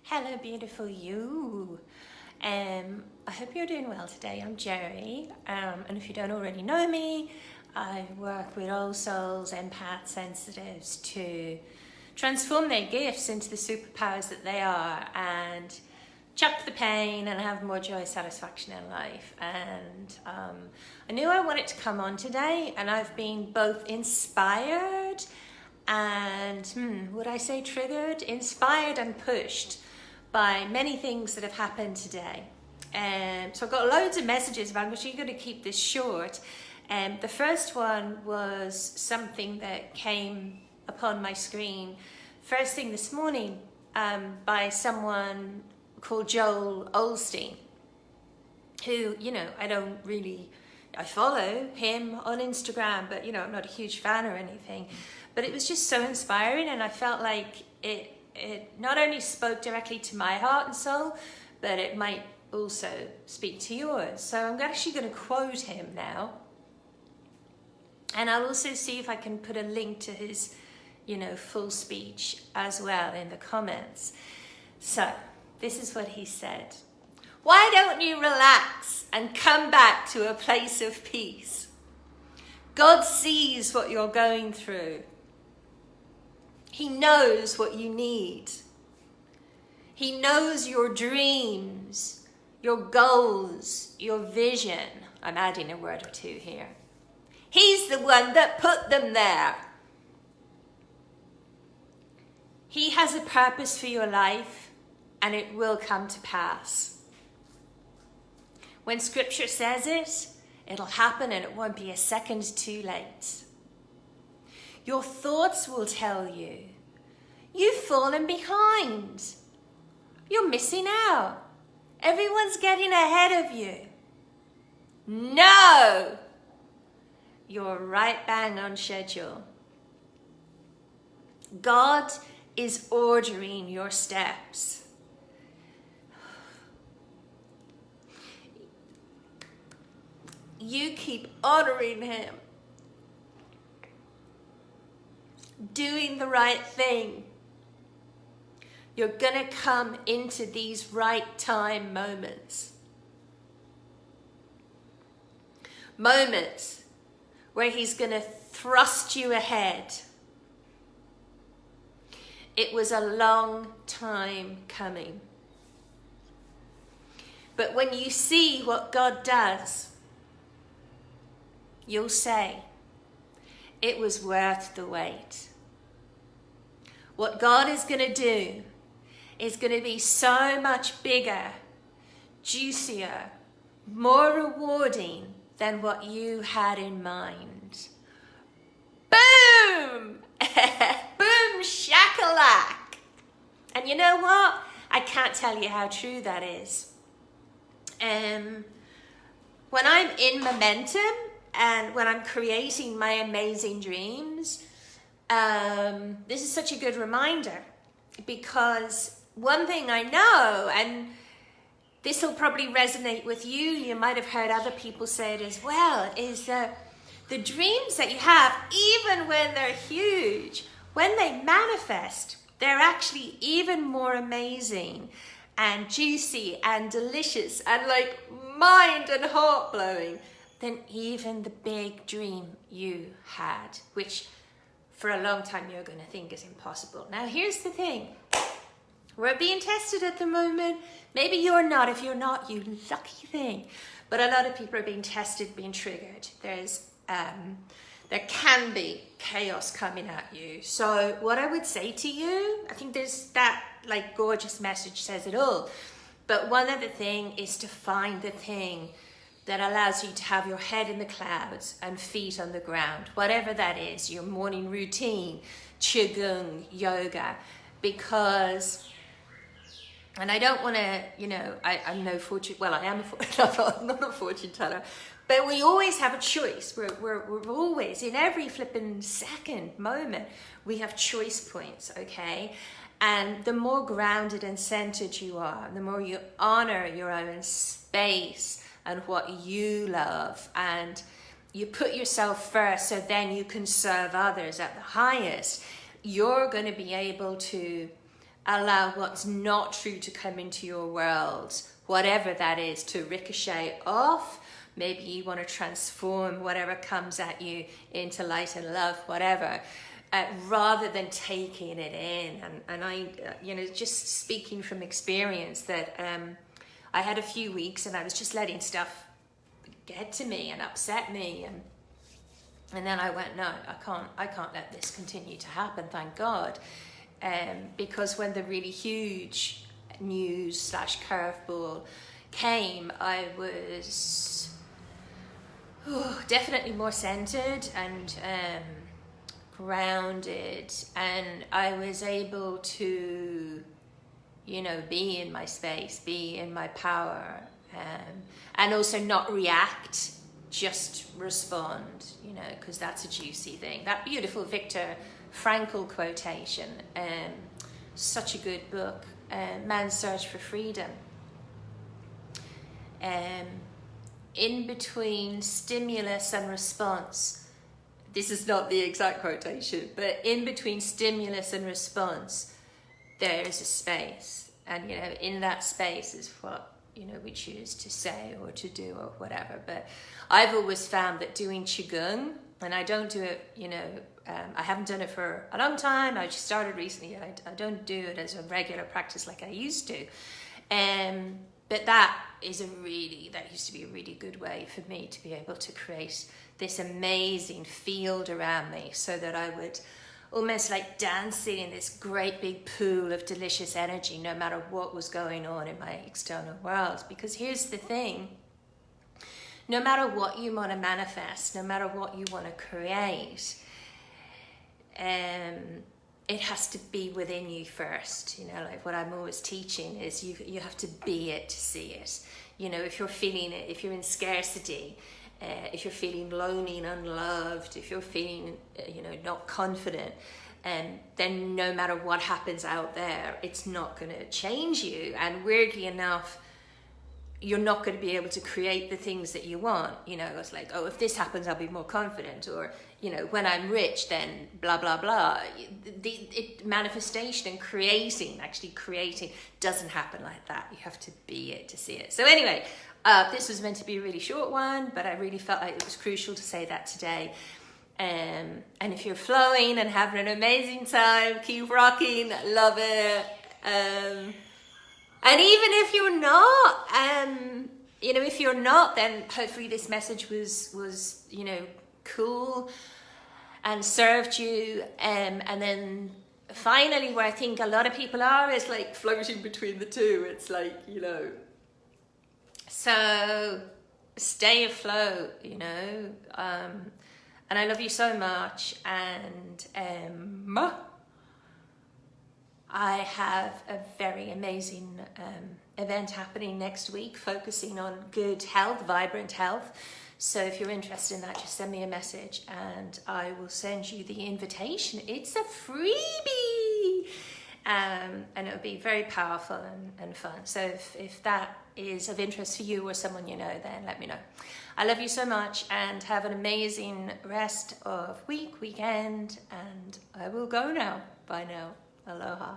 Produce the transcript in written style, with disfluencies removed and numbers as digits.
Hello, beautiful you. I hope you're doing well today. I'm Jerry, and if you don't already know me, I work with all souls, empath sensitives to transform their gifts into the superpowers that they are and chuck the pain and have more joy, satisfaction in life. And I knew I wanted to come on today, and I've been both inspired and, would I say triggered? Inspired and pushed by many things that have happened today. So I've got loads of messages, but I'm actually going to keep this short. The first one was something that came upon my screen first thing this morning by someone called Joel Osteen, who, I follow him on Instagram, but, I'm not a huge fan or anything. But it was just so inspiring, and I felt like it not only spoke directly to my heart and soul, but it might also speak to yours. So I'm actually going to quote him now. And I'll also see if I can put a link to his, full speech as well in the comments. So this is what he said. Why don't you relax and come back to a place of peace? God sees what you're going through. He knows what you need. He knows your dreams, your goals, your vision. I'm adding a word or two here. He's the one that put them there. He has a purpose for your life, and it will come to pass. When scripture says it, it'll happen, and it won't be a second too late. Your thoughts will tell you, you've fallen behind. You're missing out. Everyone's getting ahead of you. No! You're right bang on schedule. God is ordering your steps. You keep honoring him. Doing the right thing. You're going to come into these right time moments. Moments where he's going to thrust you ahead. It was a long time coming. But when you see what God does, you'll say, it was worth the wait. What God is going to do is going to be so much bigger, juicier, more rewarding than what you had in mind. Boom! Boom shakalak! And you know what? I can't tell you how true that is. When I'm in momentum and when I'm creating my amazing dreams, this is such a good reminder, because one thing I know, and this will probably resonate with you, you might have heard other people say it as well, is that the dreams that you have, even when they're huge, when they manifest, they're actually even more amazing and juicy and delicious and like mind and heart blowing than even the big dream you had, which for a long time you're going to think is impossible. Now here's the thing. We're being tested at the moment. Maybe you're not. If you're not, you lucky thing. But a lot of people are being tested, being triggered. There can be chaos coming at you. So what I would say to you, I think there's that gorgeous message says it all. But one other thing is to find the thing that allows you to have your head in the clouds and feet on the ground. Whatever that is, your morning routine, qigong, yoga, because... And I don't want to, I'm no fortune, well, I am I'm not a fortune teller, but we always have a choice. We're always, in every flipping second moment, we have choice points, okay? And the more grounded and centered you are, the more you honor your own space and what you love, and you put yourself first so then you can serve others at the highest, you're going to be able to allow what's not true to come into your world, whatever that is, to ricochet off. Maybe you want to transform whatever comes at you into light and love, whatever, rather than taking it in. And I, just speaking from experience, that I had a few weeks and I was just letting stuff get to me and upset me, and then I went, no, I can't let this continue to happen, thank God. Because when the really huge news / curveball came, I was definitely more centered and grounded, and I was able to, be in my space, be in my power, and also not react, just respond, because that's a juicy thing. That beautiful Viktor Frankl quotation, such a good book, Man's Search for Freedom. In between stimulus and response, this is not the exact quotation, but in between stimulus and response, there is a space. And, in that space is what, we choose to say or to do or whatever. But I've always found that doing Qigong, and I don't do it, I haven't done it for a long time. I just started recently. I don't do it as a regular practice like I used to. But that used to be a really good way for me to be able to create this amazing field around me, so that I would almost like dancing in this great big pool of delicious energy, no matter what was going on in my external world. Because here's the thing, no matter what you want to manifest, no matter what you want to create, it has to be within you first. Like what I'm always teaching is you have to be it to see it. If you're feeling it, if you're in scarcity, if you're feeling lonely and unloved, if you're feeling, not confident, then no matter what happens out there, it's not going to change you. And weirdly enough, you're not going to be able to create the things that you want. It's like, oh, if this happens, I'll be more confident. Or, when I'm rich, then blah, blah, blah. Manifestation and actually creating doesn't happen like that. You have to be it to see it. So anyway, this was meant to be a really short one, but I really felt like it was crucial to say that today. And if you're flowing and having an amazing time, keep rocking, love it. And even if you're not, if you're not, then hopefully this message was cool and served you. And then finally, where I think a lot of people are is like floating between the two. It's like, so stay afloat, and I love you so much. And I have a very amazing event happening next week, focusing on good health, vibrant health. So if you're interested in that, just send me a message and I will send you the invitation. It's a freebie. And it'll be very powerful and fun. So if that is of interest for you or someone you know, then let me know. I love you so much, and have an amazing rest of weekend, and I will go now. Bye now. Aloha.